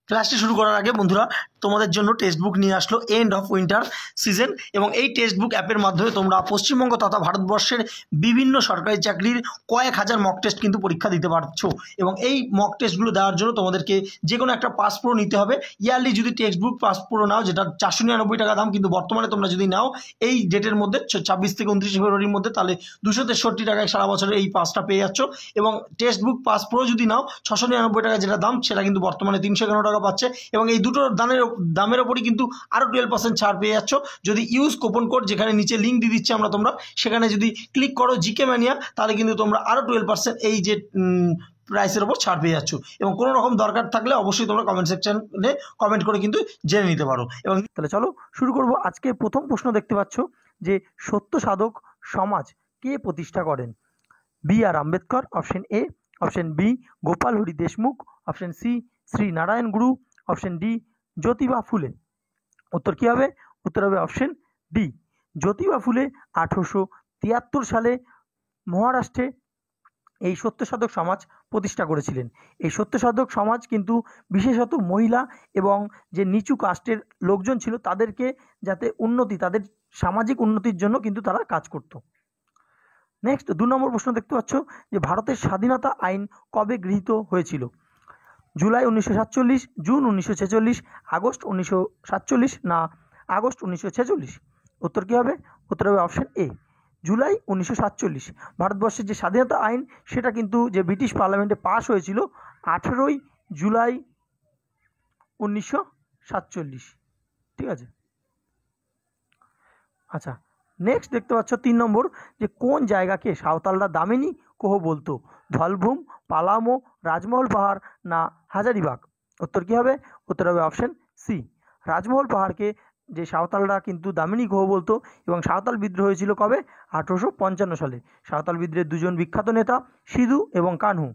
ক্লাসটি শুরু করার আগে বন্ধুরা তোমাদের জন্য টেক্সট বুক নিয়ে আসলো এন্ড অফ উইন্টার সিজন এবং এই টেক্সট বুক অ্যাপের মাধ্যমে তোমরা পশ্চিমবঙ্গ তথা ভারতবর্ষের বিভিন্ন সরকারি চাকরির কয়েক হাজার মক টেস্ট কিন্তু পরীক্ষা দিতে পারছো এবং এই মক টেস্টগুলো দেওয়ার জন্য তোমাদেরকে যে কোনো একটা পাস প্রো নিতে হবে। ইয়ারলি যদি টেক্সট বুক পাস প্রো নাও যেটা 499 টাকা দাম, কিন্তু বর্তমানে তোমরা যদি নাও এই ডেটের মধ্যে 26 থেকে 29 ফেব্রুয়ারির মধ্যে তাহলে 263 টাকায় সারা বছরে এই পাসটা পেয়ে যাচ্ছ। এবং টেক্সট বুক পাস প্রো যদি নাও 699 টাকা যেটা দাম সেটা কিন্তু বর্তমানে 311 টাকা পাচ্ছে এবং এই দুটো দামের ওপরই কিন্তু আরও 12% ছাড় পেয়ে যাচ্ছ যদি ইউজ কুপন কোড, যেখানে নিচে লিঙ্ক দিয়ে দিচ্ছি আমরা, তোমরা সেখানে যদি ক্লিক করো জিকে ম্যানিয়া, তাহলে কিন্তু তোমরা আরও 12% এই যে প্রাইসের ওপর ছাড় পেয়ে যাচ্ছ। এবং কোনো রকম দরকার থাকলে অবশ্যই তোমরা কমেন্ট সেকশনে কমেন্ট করে কিন্তু জেনে নিতে পারো। এবং তাহলে চলো শুরু করব। আজকে প্রথম প্রশ্ন দেখতে পাচ্ছ যে সত্য সাধক সমাজ কে প্রতিষ্ঠা করেন? B R Ambedkar, option A, option B Gopal Hari Deshmukh, option C Sree Narayana Guru, option D Jyotiba ফুলে। উত্তর কী হবে? উত্তর হবে অপশন ডি জ্যোতিবা ফুলে 1873 সালে মহারাষ্ট্রে এই সত্যসাধক সমাজ প্রতিষ্ঠা করেছিলেন। এই সত্যসাধক সমাজ কিন্তু বিশেষত মহিলা এবং যে নিচু কাস্টের লোকজন ছিল তাদেরকে যাতে তাদের সামাজিক উন্নতির জন্য কিন্তু তারা কাজ করত। নেক্সট 2 নম্বর প্রশ্ন দেখতে পাচ্ছ যে ভারতের স্বাধীনতা আইন কবে গৃহীত হয়েছিল? জুলাই 1947, জুন 1946, আগস্ট 1947 না আগস্ট 1946? উত্তর কী হবে? উত্তর হবে অপশন এ জুলাই 1947। ভারতবর্ষের যে স্বাধীনতা আইন সেটা কিন্তু যে ব্রিটিশ পার্লামেন্টে পাস হয়েছিল 18 জুলাই 1947। ঠিক আছে, আচ্ছা নেক্সট দেখতে পাচ্ছ 3 নম্বর যে কোন জায়গাকে সাঁওতালরা দামিনী কোহ বলতো? ধলভূম, পালামো, রাজমহল পাহাড় না হাজারিবাগ? উত্তর কী হবে? উত্তর হবে অপশন সি রাজমহল পাহাড়কে যে সাঁওতালরা কিন্তু দামিনী কোহ বলতো। এবং সাঁওতাল বিদ্রোহ হয়েছিল কবে? 1855 সালে। সাঁওতাল বিদ্রোহের 2জন বিখ্যাত নেতা সিধু এবং কানহু।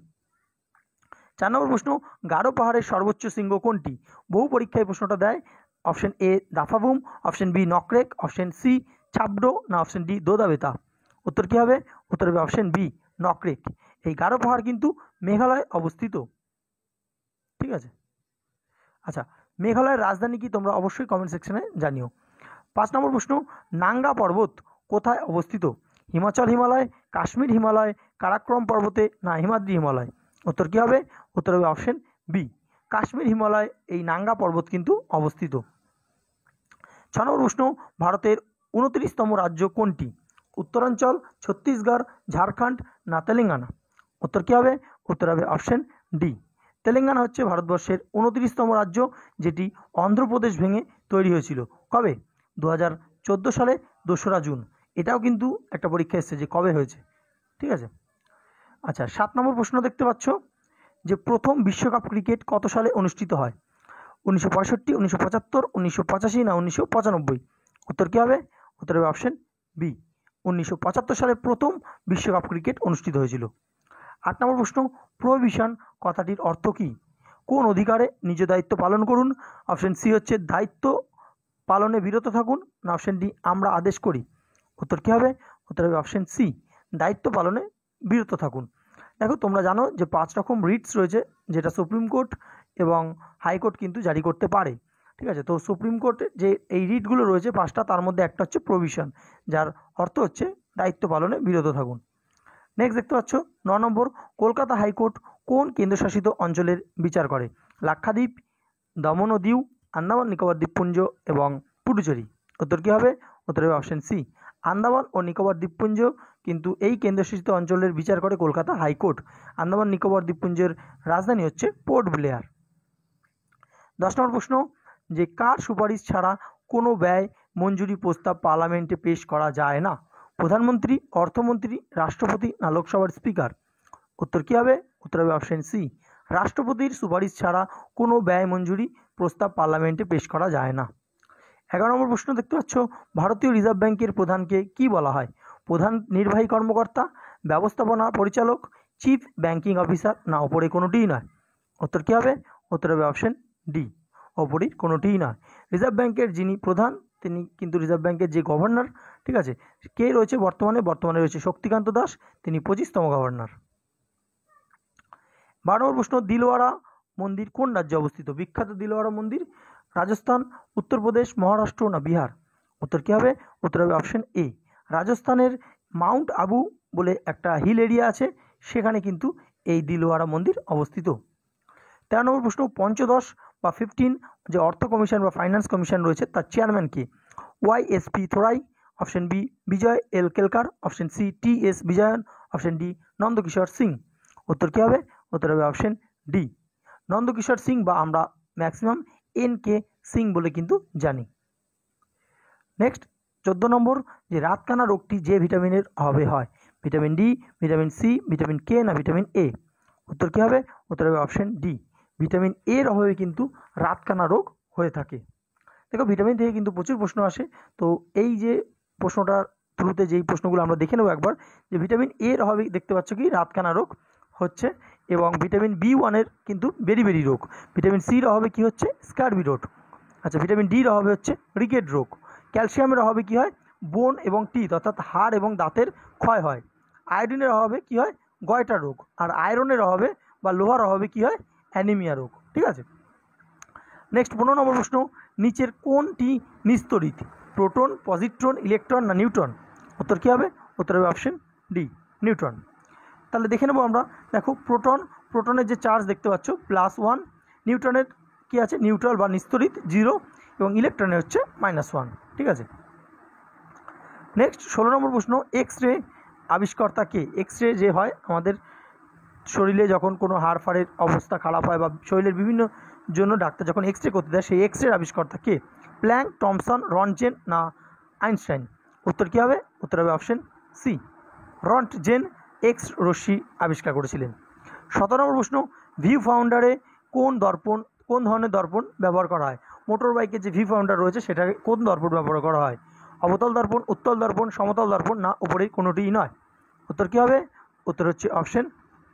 4 নম্বর প্রশ্ন গারো পাহাড়ের সর্বোচ্চ শৃঙ্গ কোনটি? বহু পরীক্ষায় প্রশ্নটা দেয়। অপশন এ দাফাবুম, অপশন বি নকরেক, অপশন সি ছাবডো না অপশন ডি দোদাবেতা? উত্তর কী হবে? উত্তর হবে অপশন বি নকরেক। এই গারো পাহাড় কিন্তু মেঘালয়ে অবস্থিত। ঠিক আছে, আচ্ছা মেঘালয়ের রাজধানী কি? তোমরা অবশ্যই কমেন্ট সেকশনে জানিও। 5 নম্বর প্রশ্ন নাঙ্গা পর্বত কোথায় অবস্থিত? হিমাচল হিমালয়, কাশ্মীর হিমালয়, কারাক্রম পর্বতে না হিমাদ্রি হিমালয়? উত্তর কী হবে? উত্তর হবে অপশন বি কাশ্মীর হিমালয় এই নাঙ্গা পর্বত কিন্তু অবস্থিত। 6 নম্বর প্রশ্ন ভারতের 29তম রাজ্য কোনটি? উত্তরাঞ্চল, ছত্তিশগড়, ঝাড়খণ্ড না তেলেঙ্গানা? উত্তর কী হবে? উত্তর হবে অপশন ডি তেলেঙ্গানা হচ্ছে ভারতবর্ষের 29তম রাজ্য, যেটি অন্ধ্রপ্রদেশ ভেঙে তৈরি হয়েছিল। কবে? 2014 সালে 2রা জুন। এটাও কিন্তু একটা পরীক্ষা এসেছে যে কবে হয়েছে। ঠিক আছে, আচ্ছা 7 নম্বর প্রশ্ন দেখতে পাচ্ছ যে প্রথম বিশ্বকাপ ক্রিকেট কত সালে অনুষ্ঠিত হয়? 1965, 1975, 1985 না 1995? উত্তর কী হবে? উত্তর হবে অপশন বি 1975 সালে প্রথম বিশ্বকাপ ক্রিকেট অনুষ্ঠিত হয়েছিল। 8 নম্বর প্রশ্ন প্রোহিবিশন কথাটির অর্থ কী? কোন অধিকারে নিজ দায়িত্ব পালন করুন? অপশন সি হচ্ছে দায়িত্ব পালনে বিরত থাকুন না অপশন ডি আমরা আদেশ করি? উত্তর কী হবে? উত্তর হবে অপশন সি দায়িত্ব পালনে বিরত থাকুন। দেখো তোমরা জানো যে 5 রকম রিটস রয়েছে যেটা সুপ্রিম কোর্ট এবং হাইকোর্ট কিন্তু জারি করতে পারে। ঠিক আছে, তো সুপ্রিম কোর্টে যে এই রিটগুলো রয়েছে 5টা, তার মধ্যে একটা হচ্ছে প্রভিশন, যার অর্থ হচ্ছে দায়িত্ব পালনে বিরত থাকুন। নেক্সট দেখতে পাচ্ছ 9 নম্বর কলকাতা হাইকোর্ট কোন কেন্দ্রশাসিত অঞ্চলের বিচার করে? লাক্ষাদ্বীপ, দমন ও দিউ, আন্দামান নিকোবর দ্বীপপুঞ্জ এবং পুডুচেরি? উত্তর কী হবে? উত্তর হবে অপশন সি আন্দামান ও নিকোবর দ্বীপপুঞ্জ কিন্তু এই কেন্দ্রশাসিত অঞ্চলের বিচার করে কলকাতা হাইকোর্ট। আন্দামান নিকোবর দ্বীপপুঞ্জের রাজধানী হচ্ছে পোর্ট ব্লেয়ার। 10 নম্বর প্রশ্ন যে কার সুপারিশ ছাড়া কোনো ব্যয় মঞ্জুরি প্রস্তাব পার্লামেন্টে পেশ করা যায় না? প্রধানমন্ত্রী, অর্থমন্ত্রী, রাষ্ট্রপতি না লোকসভার স্পিকার? উত্তর কী হবে? উত্তর হবে অপশন সি রাষ্ট্রপতির সুপারিশ ছাড়া কোনো ব্যয় মঞ্জুরি প্রস্তাব পার্লামেন্টে পেশ করা যায় না। 11 নম্বর প্রশ্ন দেখতে পাচ্ছ ভারতীয় রিজার্ভ ব্যাংকের প্রধানকে কি বলা হয়? প্রধান নির্বাহী কর্মকর্তা, ব্যবস্থাপনা পরিচালক, চিফ ব্যাংকিং অফিসার না ওপরে কোনোটিই নয়? উত্তর কী হবে? উত্তর হবে অপশন ডি ওপরে কোনোটিই নয়। রিজার্ভ ব্যাংকের যিনি প্রধান তিনি কিন্তু রিজার্ভ ব্যাংকের যে গভর্নর, ঠিক আছে, কে রয়েছে বর্তমানে রয়েছে শক্তিকান্ত দাস, তিনি 25তম গভর্নর। 12 নম্বর প্রশ্ন দিলওয়ারা মন্দির কোন রাজ্যে অবস্থিত? বিখ্যাত দিলওয়ারা মন্দির রাজস্থান, উত্তরপ্রদেশ, মহারাষ্ট্র না বিহার? উত্তর কী হবে? উত্তর হবে অপশন এ। রাজস্থানের মাউন্ট আবু বলে একটা হিল এরিয়া আছে, সেখানে কিন্তু এই দিলওয়ারা মন্দির অবস্থিত। 13 নম্বর প্রশ্ন, পঞ্চদশ বা 15 যে অর্থ কমিশন বা ফাইন্যান্স কমিশন রয়েছে তার চেয়ারম্যান কে? YSP Thorat, option B Vijay L Kelkar, option C TS Vijayan, option D Nandkishore Singh. উত্তর কী হবে? উত্তর হবে অপশন ডি নন্দকিশোর সিং, বা আমরা ম্যাক্সিমাম NK সিং বলে কিন্তু জানি। নেক্সট 14 নম্বর, যে রাতকানা রোগটি যে ভিটামিনের অভাবে হয়? Vitamin D, vitamin C, vitamin K না ভিটামিন এ? উত্তর কী হবে? উত্তর হবে অপশন ডি ভিটামিন এর অভাবে কিন্তু রাতকানা রোগ হয়ে থাকে। দেখো ভিটামিন থেকে কিন্তু প্রচুর প্রশ্ন আসে, তো এই যে প্রশ্নটার থ্রুতে যেই প্রশ্নগুলো আমরা দেখে নেব একবার, যে ভিটামিন এর অভাবে দেখতে পাচ্ছ কি রাতকানা রোগ হচ্ছে, এবং ভিটামিন B1 কিন্তু বেরি রোগ, ভিটামিন সির অভাবে কি হচ্ছে? স্কারবি রোগ। আচ্ছা, ভিটামিন ডির অভাবে হচ্ছে রিকেট রোগ। ক্যালসিয়ামের অভাবে কি হয়? বোন এবং টিথ অর্থাৎ হাড় এবং দাঁতের ক্ষয় হয়। আয়োডিনের অভাবে কি হয়? গয়টা রোগ। আর আয়রনের অভাবে বা লোহার অভাবে কি হয়? অ্যানিমিয়া রোগ। ঠিক আছে। নেক্সট 15 নম্বর প্রশ্ন, নিচের কোনটি নিস্তড়িত? প্রোটন, পজিট্রন, ইলেকট্রন না নিউট্রন? উত্তর কী হবে? উত্তর হবে অপশন ডি নিউট্রন। তাহলে দেখে নেব আমরা। দেখো প্রোটনের যে চার্জ দেখতে পাচ্ছ +1, নিউট্রনের কি আছে? নিউট্রাল বা নিস্তড়িত 0, এবং ইলেকট্রনের হচ্ছে -1। ঠিক আছে। নেক্সট 16 নম্বর প্রশ্ন, এক্স রে আবিষ্কর্তা কে? এক্স রে যে হয় আমাদের শরীরে যখন কোনো হাড় ফাড়ের অবস্থা খারাপ হয় বা শরীরের বিভিন্ন জন্য ডাক্তার যখন এক্স রে করতে দেয়, সেই এক্স রের আবিষ্কর্তা কে? প্ল্যাঙ্ক, টমসন, রন্টজেন না আইনস্টাইন? উত্তর কী হবে? উত্তর হবে অপশন সি রন্টজেন এক্স রশ্মি আবিষ্কার করেছিলেন। 17 নম্বর প্রশ্ন, ভিউ ফাউন্ডারে কোন ধরনের দর্পণ ব্যবহার করা হয়? মোটর বাইকের যে ভিউ ফাউন্ডার রয়েছে সেটাকে কোন দর্পণ ব্যবহার করা হয়? অবতল দর্পণ, উত্তল দর্পণ, সমতল দর্পণ না উপরের কোনোটিই নয়? উত্তর কী হবে? উত্তর হচ্ছে অপশন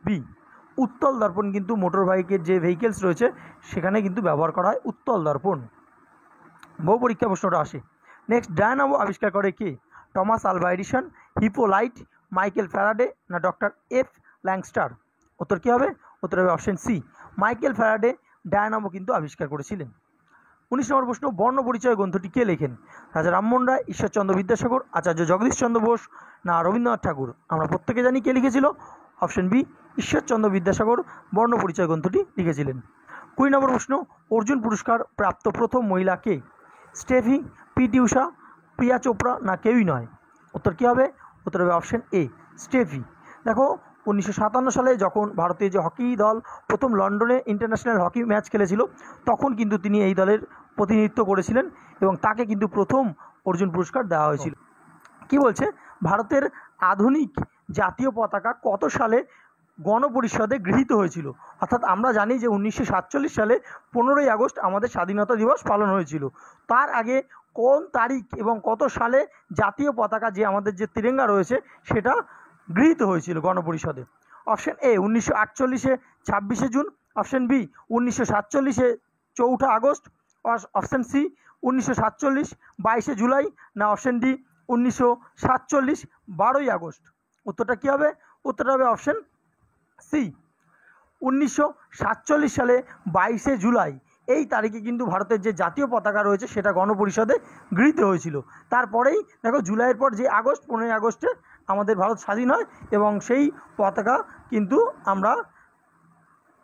বি উত্তল দর্পণ। কিন্তু মোটর বাইকের যে ভেহিকেলস রয়েছে সেখানে কিন্তু ব্যবহার করা হয় উত্তল দর্পণ। বহু পরীক্ষা প্রশ্নটা আসে। নেক্সট, ডায়নামো আবিষ্কার করে কে? Thomas Alva Edison, Hippolyte, Michael Faraday না ডক্টর F ল্যাংস্টার? উত্তর কী হবে? উত্তর হবে option C Michael Faraday dynamo কিন্তু আবিষ্কার করেছিলেন। 19 নম্বর প্রশ্ন, বর্ণ পরিচয় গ্রন্থটি কে লেখেন? রাজা রামমোহন রায়, ঈশ্বরচন্দ্র বিদ্যাসাগর, আচার্য জগদীশচন্দ্র বোস না রবীন্দ্রনাথ ঠাকুর? আমরা প্রত্যেকে জানি কে লিখেছিল। অপশন বি ঈশ্বরচন্দ্র বিদ্যাসাগর বর্ণ পরিচয় গ্রন্থটি লিখেছিলেন। 20 নম্বর প্রশ্ন, অর্জুন পুরস্কার প্রাপ্ত প্রথম মহিলা কে? স্টেফি, PT ঊষা, প্রিয়া চোপড়া না কেউই নয়? উত্তর কী হবে? উত্তর হবে অপশন এ স্টেফি। দেখো 1957 সালে যখন ভারতীয় যে হকি দল প্রথম লন্ডনে ইন্টারন্যাশনাল হকি ম্যাচ খেলেছিল, তখন কিন্তু তিনি এই দলের প্রতিনিধিত্ব করেছিলেন এবং তাকে কিন্তু প্রথম অর্জুন পুরস্কার দেওয়া হয়েছিল। কি বলছে? ভারতের আধুনিক জাতীয় পতাকা কত সালে গণপরিষদে গৃহীত হয়েছিল? অর্থাৎ আমরা জানি যে 1947 সালে 15ই আগস্ট আমাদের স্বাধীনতা দিবস পালন হয়েছিল। তার আগে কোন তারিখ এবং কত সালে জাতীয় পতাকা যে আমাদের যে তিরঙ্গা রয়েছে সেটা গৃহীত হয়েছিল গণপরিষদে? অপশন এ 1948-এ 26শে জুন, অপশন বি 1947-এ 4 আগস্ট, অপশন সি 1947 22শে জুলাই না অপশন ডি 1947 12ই আগস্ট? উত্তরটা কী হবে? উত্তরটা হবে অপশন সি 1947 সালে 22শে জুলাই এই তারিখে কিন্তু ভারতের যে জাতীয় পতাকা রয়েছে সেটা গণপরিষদে গৃহীত হয়েছিল। তারপরেই দেখো জুলাইয়ের পর যে আগস্ট 15ই আগস্টে আমাদের ভারত স্বাধীন হয় এবং সেই পতাকা কিন্তু আমরা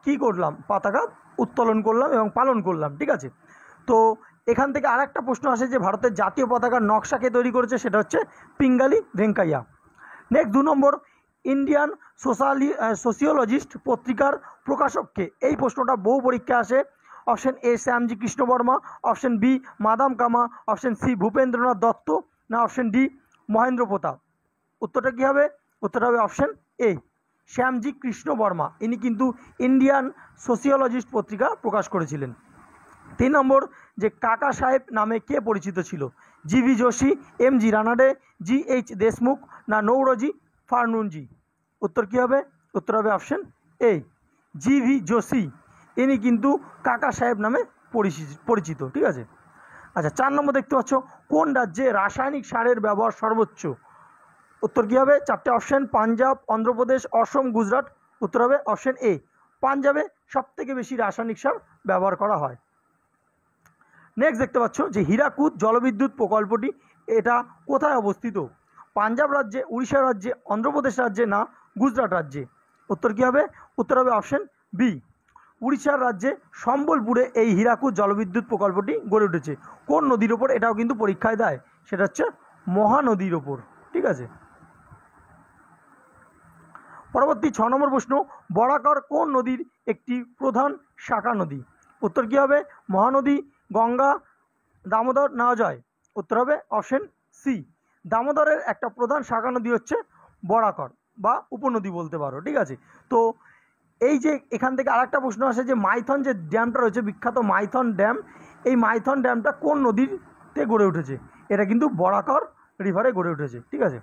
কি করলাম? পতাকা উত্তোলন করলাম এবং পালন করলাম। ঠিক আছে। তো এখান থেকে আর একটা প্রশ্ন আসে যে ভারতের জাতীয় পতাকার নকশা কে তৈরি করেছে? সেটা হচ্ছে Pingali Venkayya. Next 2 number, Indian sociologist পত্রিকার প্রকাশককে? এই প্রশ্নটা বহু পরীক্ষা আসে। Option A Shyamji Krishna Varma, option B madam Cama, option C Bhupendranath Datta না অপশন ডি মহেন্দ্র প্রতাপ? উত্তরটা কী হবে? উত্তরটা হবে অপশন এ শ্যামজি কৃষ্ণ বর্মা। ইনি কিন্তু ইন্ডিয়ান সোশিওলজিস্ট পত্রিকা প্রকাশ করেছিলেন। 3 নম্বর, যে কাকা সাহেব নামে কে পরিচিত ছিল? GV Joshi, MG Ranade, GH Deshmukh না নৌরজি ফার্নুনজি? উত্তর কী হবে? উত্তর হবে অপশন এ GV যোশী। ইনি কিন্তু কাকা সাহেব নামে পরিচিত। ঠিক আছে। আচ্ছা, 4 নম্বর দেখতে পাচ্ছ, কোন রাজ্যে রাসায়নিক সারের ব্যবহার সর্বোচ্চ? উত্তর কী হবে? 4টে অপশন, পাঞ্জাব, অন্ধ্রপ্রদেশ, অসম, গুজরাট? উত্তর হবে অপশন এ পাঞ্জাবে সবথেকে বেশি রাসায়নিক সার ব্যবহার করা হয়। নেক্সট দেখতে পাচ্ছ যে হীরাকুদ জলবিদ্যুৎ প্রকল্পটি এটা কোথায় অবস্থিত? পাঞ্জাব রাজ্যে, উড়িষ্যা রাজ্যে, অন্ধ্রপ্রদেশ রাজ্যে না গুজরাট রাজ্যে? উত্তর কী হবে? উত্তর হবে অপশন বি, উড়িষ্যার রাজ্যে সম্বলপুরে এই হীরাকুদ জলবিদ্যুৎ প্রকল্পটি গড়ে উঠেছে। কোন নদীর ওপর? এটাও কিন্তু পরীক্ষায় দেয়, সেটা হচ্ছে মহানদীর ওপর। ঠিক আছে, পরবর্তী 6 নম্বর প্রশ্ন, বরাকর কোন নদীর একটি প্রধান শাখা নদী? উত্তর কী হবে? মহানদী, গঙ্গা, দামোদর না অজয়? উত্তর হবে অপশন সি, দামোদরের একটা প্রধান শাখা নদী হচ্ছে বরাকর বা উপনদী বলতে পারো। ঠিক আছে, তো এই যে এখান থেকে আরেকটা প্রশ্ন আসে যে মাইথন যে ড্যামটা রয়েছে, বিখ্যাত মাইথন ড্যাম, এই মাইথন ড্যামটা কোন নদীতে গড়ে উঠেছে? এটা কিন্তু বরাকর রিভারে গড়ে উঠেছে। ঠিক আছে,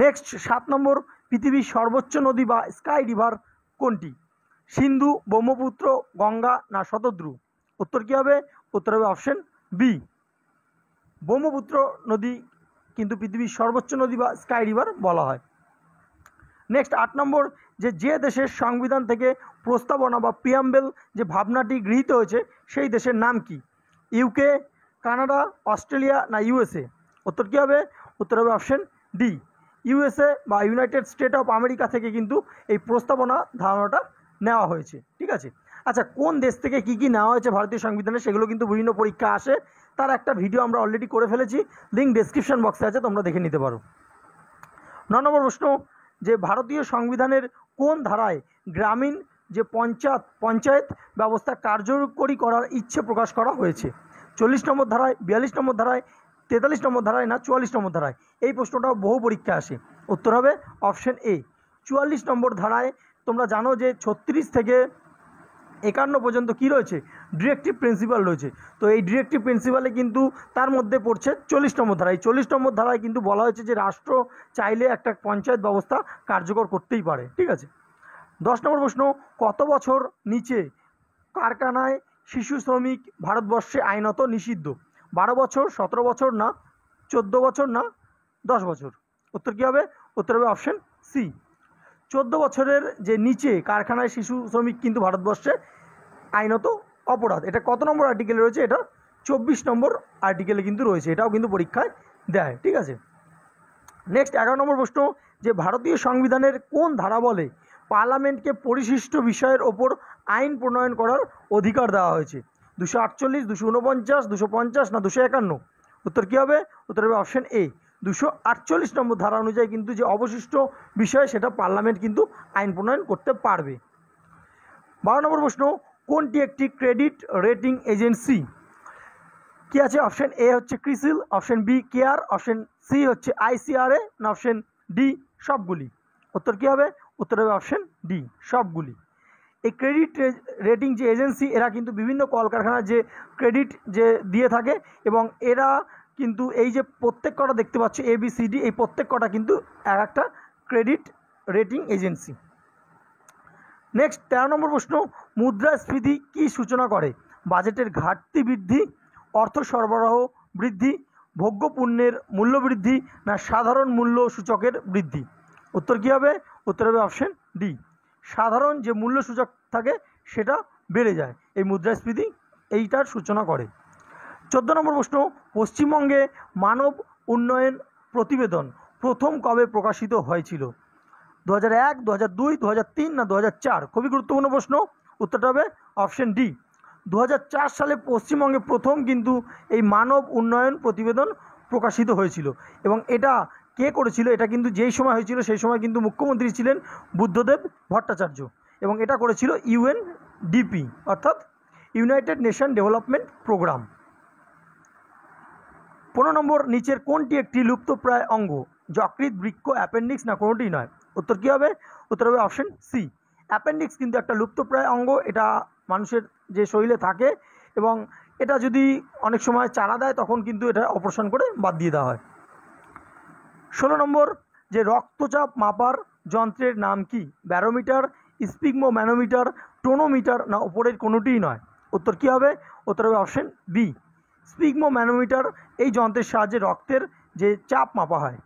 নেক্সট 7 নম্বর, পৃথিবীর সর্বোচ্চ নদী বা স্কাই রিভার কোনটি? সিন্ধু, ব্রহ্মপুত্র, গঙ্গা না শতদ্রু? উত্তর কী হবে? উত্তর হবে অপশন বি, ব্রহ্মপুত্র নদী কিন্তু পৃথিবীর সর্বোচ্চ নদী বা স্কাই রিভার বলা হয়। নেক্সট 8 নম্বর, যে দেশের সংবিধান থেকে প্রস্তাবনা বা প্রিয়াম্বেল যে ভাবনাটি গৃহীত হয়েছে সেই দেশের নাম কি? ইউকে, কানাডা, অস্ট্রেলিয়া না ইউএসএ? উত্তর কী হবে? উত্তর হবে অপশন ডি, ইউএসএ বা ইউনাইটেড স্টেট অফ আমেরিকা থেকে কিন্তু এই প্রস্তাবনা ধারণাটা নেওয়া হয়েছে। ঠিক আছে, আচ্ছা কোন দেশ থেকে কী কী নেওয়া হয়েছে ভারতীয় সংবিধানে সেগুলো কিন্তু বিভিন্ন পরীক্ষা আসে, তার একটা ভিডিও আমরা অলরেডি করে ফেলেছি, লিঙ্ক ডেসক্রিপশন বক্সে আছে, তোমরা দেখে নিতে পারো। 9 নম্বর প্রশ্ন, যে ভারতীয় সংবিধানের কোন ধারায় গ্রামীণ যে পঞ্চায়েত ব্যবস্থা কার্যকরী করার ইচ্ছে প্রকাশ করা হয়েছে? 40 নম্বর ধারায়, 42 নম্বর ধারায়, 43 নম্বর ধারায় না 44 নম্বর ধারায়? এই প্রশ্নটা বহু পরীক্ষা আসে, উত্তর হবে অপশন এ, 44 নম্বর ধারায়। তোমরা জানো যে 36 থেকে 51 পর্যন্ত কি রয়েছে? ডিরেক্টিভ প্রিন্সিপাল রয়েছে। তো এই ডিরেক্টিভ প্রিন্সিপালে কিন্তু তার মধ্যে পড়ছে 40 নম্বর ধারা। এই 40 নম্বর ধারায় কিন্তু বলা হয়েছে যে রাষ্ট্র চাইলে একটা পঞ্চায়েত ব্যবস্থা কার্যকর করতেই পারে। ঠিক আছে, 10 নম্বর প্রশ্ন, কত বছর নিচে কারখানায় শিশু শ্রমিক ভারতবর্ষে আইনত নিষিদ্ধ? 12 বছর, 17 বছর না 14 বছর না 10 বছর? উত্তর কী হবে? উত্তর হবে অপশন সি, 14 বছরের যে নিচে কারখানায় শিশু শ্রমিক কিন্তু ভারতবর্ষে আইনত অপরাধ। এটা কত নম্বর আর্টিকেলে রয়েছে? এটা 24 নম্বর আর্টিকেলে কিন্তু রয়েছে, এটাও কিন্তু পরীক্ষায় দেয়। ঠিক আছে, নেক্সট 11 নম্বর প্রশ্ন, যে ভারতীয় সংবিধানের কোন ধারা বলে পার্লামেন্টকে পরিশিষ্ট বিষয়ের ওপর আইন প্রণয়ন করার অধিকার দেওয়া হয়েছে? 248, 249, 250 না 251? উত্তর কী হবে? উত্তর হবে অপশন এ, 248 নম্বর ধারা অনুযায়ী কিন্তু যে অবশিষ্ট বিষয় সেটা পার্লামেন্ট কিন্তু আইন প্রণয়ন করতে পারবে। 12 নম্বর প্রশ্ন, কোনটি একটি ক্রেডিট রেটিং এজেন্সি? কি আছে? অপশন এ হচ্ছে CRISIL, option B CARE, option C হচ্ছে আইসিআরএ না অপশন ডি সবগুলি? উত্তর কী হবে? উত্তর হবে অপশন ডি সবগুলি। এই ক্রেডিট রেটিং যে এজেন্সি এরা কিন্তু বিভিন্ন কলকারখানার যে ক্রেডিট যে দিয়ে থাকে এবং এরা কিন্তু এই যে প্রত্যেক কটা দেখতে পাচ্ছ ABCD, এই প্রত্যেক কটা কিন্তু এক একটা ক্রেডিট রেটিং এজেন্সি। নেক্সট 13 নম্বর প্রশ্ন, মুদ্রাস্ফীতি কী সূচনা করে? বাজেটের ঘাটতি বৃদ্ধি, অর্থ সরবরাহ বৃদ্ধি, ভোগ্য পণ্যের মূল্য বৃদ্ধি না সাধারণ মূল্য সূচকের বৃদ্ধি? উত্তর কী হবে? উত্তর হবে অপশন ডি, সাধারণ যে মূল্য সূচক থাকে সেটা বেড়ে যায়, এই মুদ্রাস্ফীতি এইটার সূচনা করে। 14 নম্বর প্রশ্ন, পশ্চিমবঙ্গে মানব উন্নয়ন প্রতিবেদন প্রথম কবে প্রকাশিত হয়েছিল? 2001, 2002, 2003 না 2004? খুবই গুরুত্বপূর্ণ প্রশ্ন, উত্তরটা হবে অপশন ডি, 2004 সালে পশ্চিমবঙ্গে প্রথম কিন্তু এই মানব উন্নয়ন প্রতিবেদন প্রকাশিত হয়েছিল। এবং এটা কে করেছিল? এটা কিন্তু যেই সময় হয়েছিল সেই সময় কিন্তু মুখ্যমন্ত্রী ছিলেন বুদ্ধদেব ভট্টাচার্য এবং এটা করেছিল UNDP অর্থাৎ ইউনাইটেড নেশন ডেভেলপমেন্ট প্রোগ্রাম। 15 নম্বর, নিচের কোনটি একটি লুপ্তপ্রায় অঙ্গ? যকৃৎ, বৃক্ক, অ্যাপেন্ডিক্স না কোনোটি নয়? উত্তর কী হবে? উত্তর হবে অপশন সি, অ্যাপেন্ডিক্স কিন্তু একটা লুপ্তপ্রায় অঙ্গ, এটা মানুষের যে শরীরে থাকে এবং এটা যদি অনেক সময় চারা দেয় তখন কিন্তু এটা অপারেশন করে বাদ দিয়ে দেওয়া হয়। 16 নম্বর, যে রক্তচাপ মাপার যন্ত্রের নাম কি? ব্যারোমিটার, স্পিগমোম্যানোমিটার, টোনোমিটার না ওপরের কোনোটিই নয়? উত্তর কী হবে? উত্তর হবে অপশন বি, স্পিগমোম্যানোমিটার, এই যন্ত্রের সাহায্যে রক্তের যে চাপ মাপা হয়।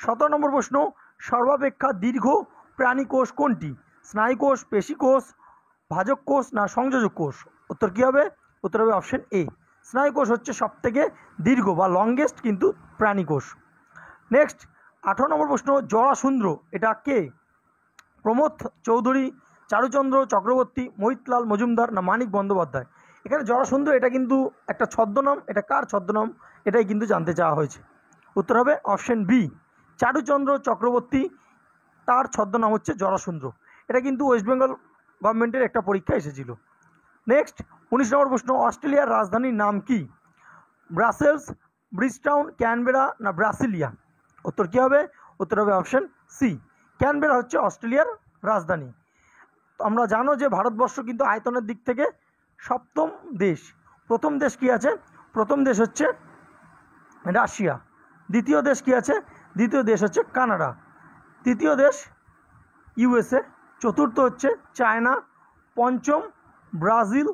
17 নম্বর প্রশ্ন, সর্বাপেক্ষা দীর্ঘ প্রাণীকোষ কোনটি? স্নায়ুকোষ, পেশিকোষ, ভাজক কোষ না সংযোজক কোষ? উত্তর কী হবে? উত্তর হবে অপশন এ। স্নায়ুকোষ হচ্ছে সবথেকে দীর্ঘ বা লংগেস্ট কিন্তু প্রাণী কোষ। নেক্সট 18 নম্বর প্রশ্ন, জরাসুন্দ্র এটা কে? প্রমোদ চৌধুরী, চারুচন্দ্র চক্রবর্তী, মোহিতলাল মজুমদার না মানিক বন্দ্যোপাধ্যায়? এখানে জরাসুন্দ্র এটা কিন্তু একটা ছদ্মনাম, এটা কার ছদ্মনাম এটাই কিন্তু জানতে চাওয়া হয়েছে। উত্তর হবে অপশন বি, চারুচন্দ্র চক্রবর্তী, তার ছদ্মনাম হচ্ছে জরাসুন্দ্র। এটা কিন্তু ওয়েস্ট বেঙ্গল গভর্নমেন্টের একটা পরীক্ষা এসেছিল। নেক্সট 19 নম্বর প্রশ্ন, অস্ট্রেলিয়ার রাজধানীর নাম কি? ব্রাসেলস, ব্রিজটাউন, ক্যানবেরা না ব্রাসিলিয়া? উত্তর কী হবে? উত্তর হবে অপশন সি, ক্যানবেরা হচ্ছে অস্ট্রেলিয়ার রাজধানী। আমরা জানো যে ভারতবর্ষ কিন্তু আয়তনের দিক থেকে সপ্তম দেশ। প্রথম দেশ কি আছে? প্রথম দেশ হচ্ছে রাশিয়া। দ্বিতীয় দেশ কি আছে? দ্বিতীয় দেশ হচ্ছে কানাডা। তৃতীয় দেশ ইউএসএ। চতুর্থ হচ্ছে চায়না। পঞ্চম ব্রাজিল।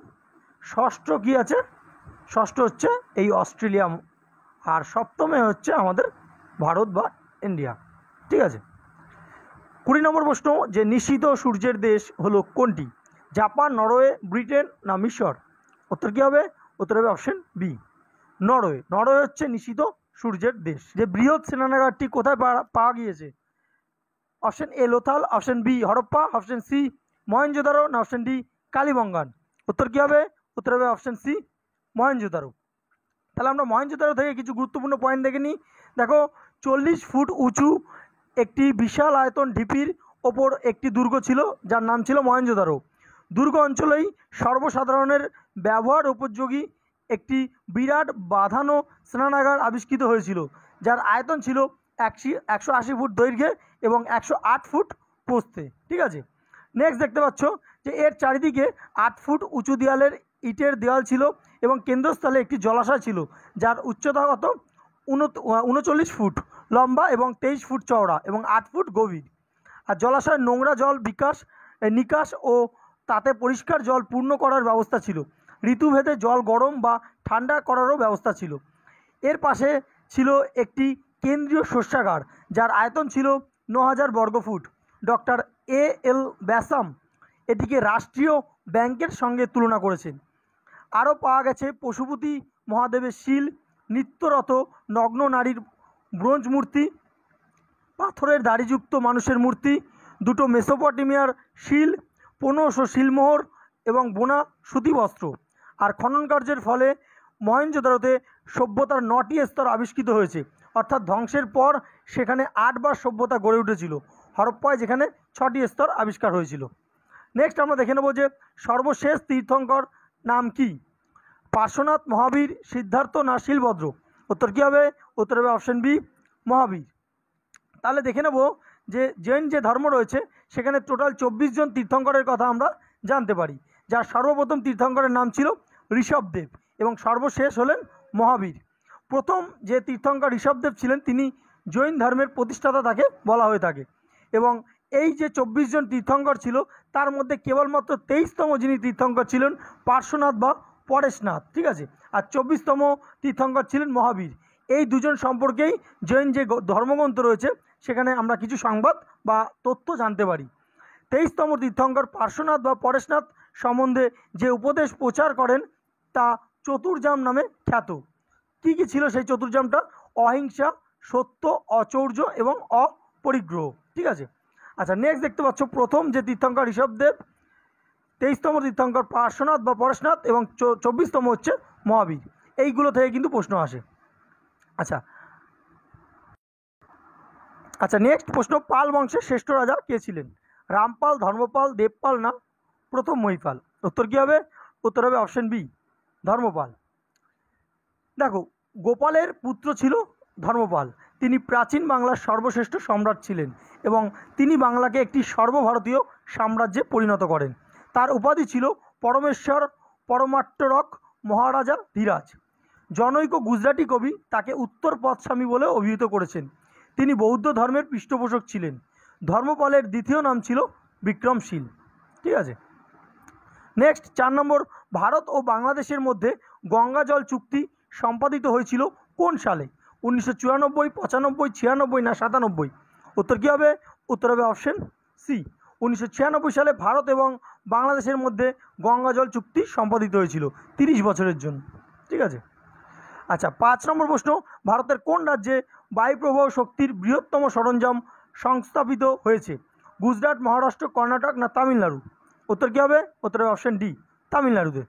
ষষ্ঠ কি আছে? ষষ্ঠ হচ্ছে এই অস্ট্রেলিয়া। আর সপ্তমে হচ্ছে আমাদের ভারত বা ইন্ডিয়া। ঠিক আছে। 20 নম্বর প্রশ্ন, যে নিশীথ সূর্যের দেশ হলো কোনটি? জাপান, নরওয়ে, ব্রিটেন না মিশর? উত্তর কী হবে? উত্তর হবে অপশন বি, নরওয়ে। নরওয়ে হচ্ছে নিশীথ সূর্যের দেশ। যে বৃহৎ স্নানাগারটি কোথায় পাওয়া গিয়েছে? Option A Lothal, option B Harappa, option C Mohenjodaro না অপশন ডি কালীবঙ্গান? উত্তর কী হবে? উত্তর হবে অপশন সি মহেঞ্জোদারো। তাহলে আমরা মহেঞ্জোদারো থেকে কিছু গুরুত্বপূর্ণ পয়েন্ট দেখে নিই। দেখো, 40 ফুট উঁচু একটি বিশাল আয়তন ঢিপির ওপর একটি দুর্গ ছিল যার নাম ছিল মহেঞ্জোদারো। দুর্গ অঞ্চলেই সর্বসাধারণের ব্যবহার উপযোগী একটি বিরাট বাঁধানো স্নানাগার আবিষ্কৃত হয়েছিল, যার আয়তন ছিল 180 ফুট দৈর্ঘ্যে এবং 108 ফুট প্রস্থে। ঠিক আছে। নেক্সট দেখতে পাচ্ছ যে এর চারিদিকে 8 ফুট উঁচু দেওয়ালের ইটের দেওয়াল ছিল এবং কেন্দ্রস্থলে একটি জলাশয় ছিল, যার উচ্চতা কত? 39 ফুট লম্বা এবং 23 ফুট চওড়া এবং 8 ফুট গভীর। আর জলাশয়ের নোংরা জল নিকাশ ও তাতে পরিষ্কার জল পূর্ণ করার ব্যবস্থা ছিল। ঋতুভেদে জল গরম বা ঠান্ডা করারও ব্যবস্থা ছিল। এর পাশে ছিল একটি কেন্দ্রীয় শস্যাগার, যার আয়তন ছিল 9000 বর্গফুট। ডক্টর এল ব্যাসাম এটিকে রাষ্ট্রীয় ব্যাংকের সঙ্গে তুলনা করেছেন। আরও পাওয়া গেছে পশুপতি মহাদেবের শিল, নিত্যরত নগ্ন নারীর ব্রোঞ্জ মূর্তি, পাথরের দাড়িযুক্ত মানুষের মূর্তি, দুটো মেসোপটেমিয়ার শিল, 1500 শিলমোহর এবং বোনা সুতিবস্ত্র। আর খনন কার্যের ফলে মহেঞ্জোদারোতে সভ্যতার 9টি স্তর আবিষ্কৃত হয়েছে, অর্থাৎ ধ্বংসের পর সেখানে 8 বার সভ্যতা গড়ে উঠেছিল। হরপ্পায় যেখানে 6টি স্তর আবিষ্কার হয়েছিল। নেক্সট আমরা দেখে নেব যে সর্বশেষ তীর্থঙ্কর নাম কি? পার্শ্বনাথ, মহাবীর, সিদ্ধার্থ না শিলভদ্র? উত্তর কী হবে? উত্তর হবে অপশন বি মহাবীর। তাহলে দেখে নেব যে জৈন যে ধর্ম রয়েছে সেখানে টোটাল 24 জন তীর্থঙ্করের কথা আমরা জানতে পারি, যার সর্বপ্রথম তীর্থঙ্করের নাম ছিল ঋষভদেব এবং সর্বশেষ হলেন মহাবীর। প্রথম যে তীর্থঙ্কর ঋষভদেব ছিলেন তিনি জৈন ধর্মের প্রতিষ্ঠাতা তাকে বলা হয়ে থাকে। এবং এই যে 24 জন তীর্থঙ্কর ছিল তার মধ্যে কেবলমাত্র 23তম যিনি তীর্থঙ্কর ছিলেন পার্শ্বনাথ বা পরেশনাথ। ঠিক আছে। আর 24তম তীর্থঙ্কর ছিলেন মহাবীর। এই দুজন সম্পর্কেই জৈন যে ধর্মগ্রন্থ রয়েছে সেখানে আমরা কিছু সংবাদ বা তথ্য জানতে পারি। 23তম তীর্থঙ্কর পার্শ্বনাথ বা পরেশনাথ সম্বন্ধে যে উপদেশ প্রচার করেন তা চতুর্জাম নামে খ্যাত। কী কী ছিল সেই চতুর্জামটা? অহিংসা, সত্য, অচৌর্য এবং অপরিগ্রহ। ঠিক আছে। আচ্ছা, নেক্সট দেখতে পাচ্ছ প্রথম যে তীর্থঙ্কর ঋষভদেব, 23তম তীর্থঙ্কর পার্শ্বনাথ বা পরেশনাথ এবং 24তম হচ্ছে মহাবীর। এইগুলো থেকে কিন্তু প্রশ্ন আসে। আচ্ছা, নেক্সট প্রশ্ন, পাল বংশের শ্রেষ্ঠ রাজা কে ছিলেন? রামপাল, ধর্মপাল, দেবপাল না প্রথম মহিপাল? উত্তর কী হবে? উত্তর হবে অপশন বি ধর্মপাল। দেখো, গোপালের পুত্র ছিল ধর্মপাল। তিনি প্রাচীন বাংলার সর্বশ্রেষ্ঠ সম্রাট ছিলেন এবং তিনি বাংলাকে একটি সর্বভারতীয় সাম্রাজ্যে পরিণত করেন। তার উপাধি ছিল পরমেশ্বর পরমাট্টরক মহারাজা ধীরাজ। জনৈক গুজরাটি কবি তাকে উত্তর পথস্বামী বলে অভিহিত করেছেন। তিনি বৌদ্ধ ধর্মের পৃষ্ঠপোষক ছিলেন। ধর্মপালের দ্বিতীয় নাম ছিল বিক্রমশীল। ঠিক আছে। নেক্সট 4 নম্বর, ভারত ও বাংলাদেশের মধ্যে গঙ্গা জল চুক্তি সম্পাদিত হয়েছিল কোন সালে? 1994, 95, 96 না 97? উত্তর কী হবে? উত্তর হবে অপশন সি 1996 সালে ভারত এবং বাংলাদেশের মধ্যে গঙ্গা জল চুক্তি সম্পাদিত হয়েছিল 30 বছরের জন্য। ঠিক আছে। আচ্ছা, 5 নম্বর প্রশ্ন, ভারতের কোন রাজ্যে বায়ুপ্রবাহ শক্তির বৃহত্তম সরঞ্জাম সংস্থাপিত হয়েছে? গুজরাট, মহারাষ্ট্র, কর্ণাটক না তামিলনাড়ু? উত্তর কী হবে? উত্তর হবে অপশন ডি, তামিলনাড়ুতে।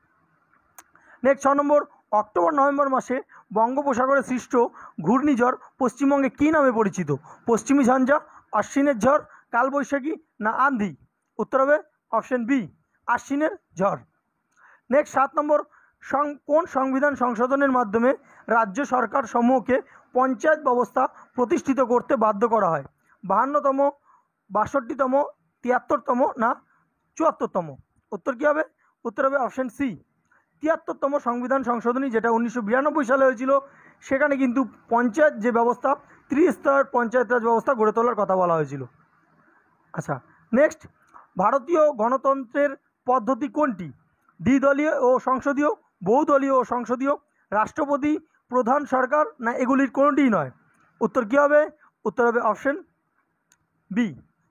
নেক্সট 6 নম্বর, অক্টোবর নভেম্বর মাসে বঙ্গোপসাগরে সৃষ্ট ঘূর্ণিঝড় পশ্চিমবঙ্গে কী নামে পরিচিত? পশ্চিমী ঝঞ্ঝা, আশ্বিনের ঝড়, কালবৈশাখী না আন্ধি? উত্তর হবে অপশন বি, আশ্বিনের ঝড়। নেক্সট 7 নম্বর, কোন সংবিধান সংশোধনের মাধ্যমে রাজ্য সরকার সমূহকে পঞ্চায়েত ব্যবস্থা প্রতিষ্ঠিত করতে বাধ্য করা হয়? 52তম, 62তম, 73তম না 74তম? উত্তর কী হবে? উত্তর হবে অপশন সি, 73তম সংবিধান সংশোধনী, যেটা 1992 সালে হয়েছিল। সেখানে কিন্তু পঞ্চায়েত যে ব্যবস্থা, ত্রিস্তর পঞ্চায়েত রাজ ব্যবস্থা গড়ে তোলার কথা বলা হয়েছিল। আচ্ছা, নেক্সট, ভারতীয় গণতন্ত্রের পদ্ধতি কোনটি? দ্বিদলীয় ও সংসদীয়, বহুদলীয় ও সংসদীয়, রাষ্ট্রপতি প্রধান সরকার না এগুলির কোনোটিই নয়? উত্তর কী হবে? উত্তর হবে অপশন বি,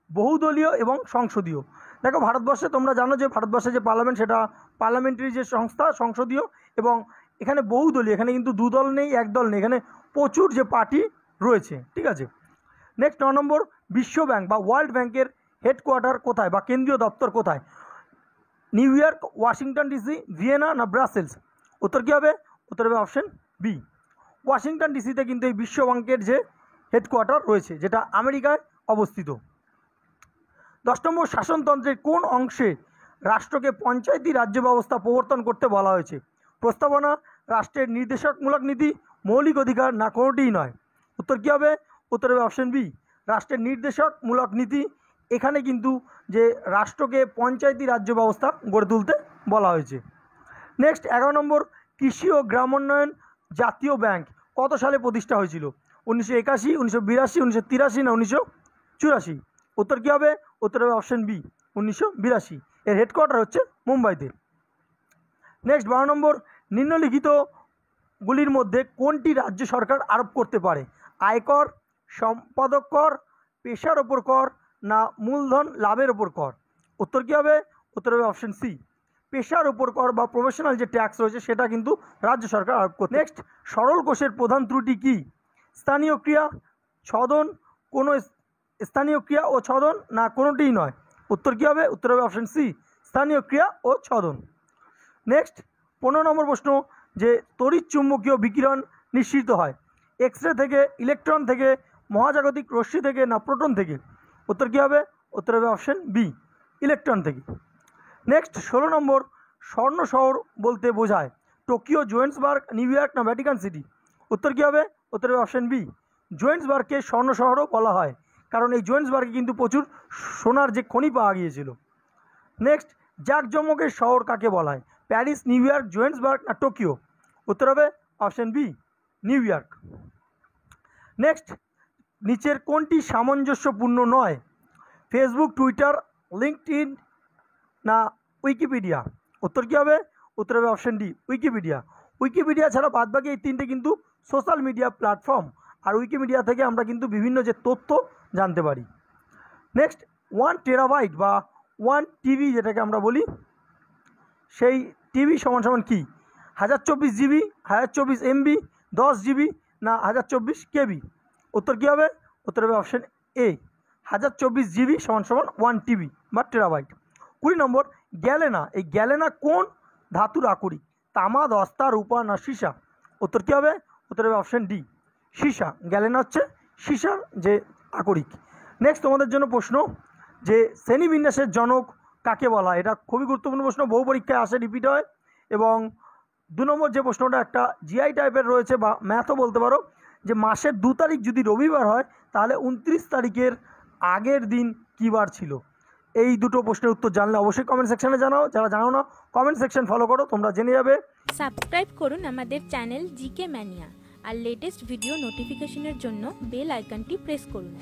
বহুদলীয় এবং সংসদীয়। দেখো, ভারতবর্ষে তোমরা জানো যে ভারতবর্ষে যে পার্লামেন্ট, সেটা পার্লামেন্টারি যে সংস্থা, সংসদীয়, এবং এখানে বহুদলীয়, এখানে কিন্তু দুদল নেই, একদল নেই, এখানে প্রচুর যে পার্টি রয়েছে। ঠিক আছে। নেক্সট 9 নম্বর, বিশ্ব ব্যাংক বা ওয়ার্ল্ড ব্যাংকের হেডকোয়ার্টার কোথায় বা কেন্দ্রীয় দপ্তর কোথায়? New York, Washington DC, Vienna না ব্রাসেলস? উত্তর কী হবে? উত্তর হবে অপশন বি, ওয়াশিংটন ডিসিতে কিন্তু এই বিশ্ব ব্যাংকের যে হেডকোয়ার্টার রয়েছে, যেটা আমেরিকায় অবস্থিত। 10 নম্বর, শাসনতন্ত্রের কোন অংশে রাষ্ট্রকে পঞ্চায়েতি রাজ্য ব্যবস্থা প্রবর্তন করতে বলা হয়েছে? প্রস্তাবনা, রাষ্ট্রের নির্দেশকমূলক নীতি, মৌলিক অধিকার না কোনোটিই নয়? উত্তর কী হবে? উত্তর হবে অপশন বি, রাষ্ট্রের নির্দেশকমূলক নীতি। এখানে কিন্তু যে রাষ্ট্রকে পঞ্চায়েতি রাজ্য ব্যবস্থা গড়ে তুলতে বলা হয়েছে। নেক্সট 11 নম্বর, কৃষি ও গ্রামোন্নয়ন জাতীয় ব্যাংক কত সালে প্রতিষ্ঠা হয়েছিল? 1981, 1982, 1983 না 1984? উত্তর কী হবে? উত্তর হবে অপশন বি, 1982। এর হেডকোয়ার্টার হচ্ছে মুম্বাইতে। নেক্সট 12 নম্বর, নিম্নলিখিতগুলির মধ্যে কোনটি রাজ্য সরকার আরোপ করতে পারে? আয়কর, সম্পাদক কর, পেশার ওপর কর না মূলধন লাভের ওপর কর? উত্তর কী হবে? উত্তর হবে অপশন সি, পেশার ওপর কর বা প্রফেশনাল যে ট্যাক্স রয়েছে সেটা কিন্তু রাজ্য সরকার আরোপ করতে। নেক্সট, সরল কোষের প্রধান ত্রুটি কী? স্থানীয় ক্রিয়া, ছদন, কোনো স্থানীয় ক্রিয়া ও ছদন না কোনোটিই নয়? উত্তর কী হবে? উত্তর হবে অপশন সি, স্থানীয় ক্রিয়া ও ছদন। নেক্সট 15 নম্বর প্রশ্ন, যে তড়িৎ চুম্বকীয় বিকিরণ নিঃসৃত হয় এক্স রে থেকে, ইলেকট্রন থেকে, মহাজাগতিক রশ্মি থেকে না প্রোটন থেকে? উত্তর কী হবে? উত্তর হবে অপশন বি, ইলেকট্রন থেকে। নেক্সট 16 নম্বর, স্বর্ণ শহর বলতে বোঝায় টোকিও, জোহেন্সবার্গ, নিউ ইয়র্ক না ভ্যাটিকান সিটি? উত্তর কী হবে? উত্তর হবে অপশন বি, জোহেন্সবার্গকে স্বর্ণ শহরও বলা হয়, কারণ এই জোহেন্সবার্গে কিন্তু প্রচুর সোনার যে খনি পাওয়া গিয়েছিল। নেক্সট, জাঁকজমকের শহর কাকে বলা হয়? প্যারিস, নিউ ইয়র্ক, জোহেন্সবার্গ না টোকিও? উত্তর হবে option B, New York. Next, নিচের কোনটি সামঞ্জস্যপূর্ণ নয়? ফেসবুক, টুইটার, লিঙ্কডইন না উইকিপিডিয়া? উত্তর কী হবে? উত্তর হবে অপশন ডি, উইকিপিডিয়া। উইকিপিডিয়া ছাড়া বাদবাকি এই তিনটে কিন্তু সোশ্যাল মিডিয়া প্ল্যাটফর্ম, আর উইকিমিডিয়া থেকে আমরা কিন্তু বিভিন্ন যে তথ্য জানতে পারি। নেক্সট 1 টেরাবাইট বা 1 টিবি যেটাকে আমরা বলি, সেই টিবি সমান সমান কি? 1024 জিবি, 1024 এমবি, 10 জিবি না 1024 কেবি? উত্তর কী হবে? উত্তর হবে অপশন এ, 1024 জিবি সমান সমান 1 টিবি বা টেরাবাইট। 20 নম্বর, গ্যালেনা, এই গ্যালেনা কোন ধাতুর আকরিক? তামা, দস্তা, রূপা না সীসা? উত্তর কী হবে? উত্তর হবে অপশন ডি, সীসা। গ্যালেনা হচ্ছে সীসার যে আকরিক। নেক্সট তোমাদের জন্য প্রশ্ন, যে শ্রেণীবিন্যাসের জনক কাকে বলা হয়? এটা খুবই গুরুত্বপূর্ণ প্রশ্ন, বহু পরীক্ষায় আসে, রিপিট হয়। এবং 2 নম্বর যে প্রশ্নটা একটা জিআই টাইপের রয়েছে বা ম্যাথও বলতে পারো, যে মাসের 2 তারিখ যদি রবিবার হয় তাহলে 29 তারিখের আগের দিন কী বার ছিল? এই দুটো প্রশ্নের উত্তর জানলে অবশ্যই কমেন্ট সেকশনে জানাও, যারা জানো না কমেন্ট সেকশন ফলো করো, তোমরা জেনে যাবে। সাবস্ক্রাইব করুন আমাদের চ্যানেল জিকে ম্যানিয়া, আর লেটেস্ট ভিডিও নোটিফিকেশনের জন্য বেল আইকনটি প্রেস করুন।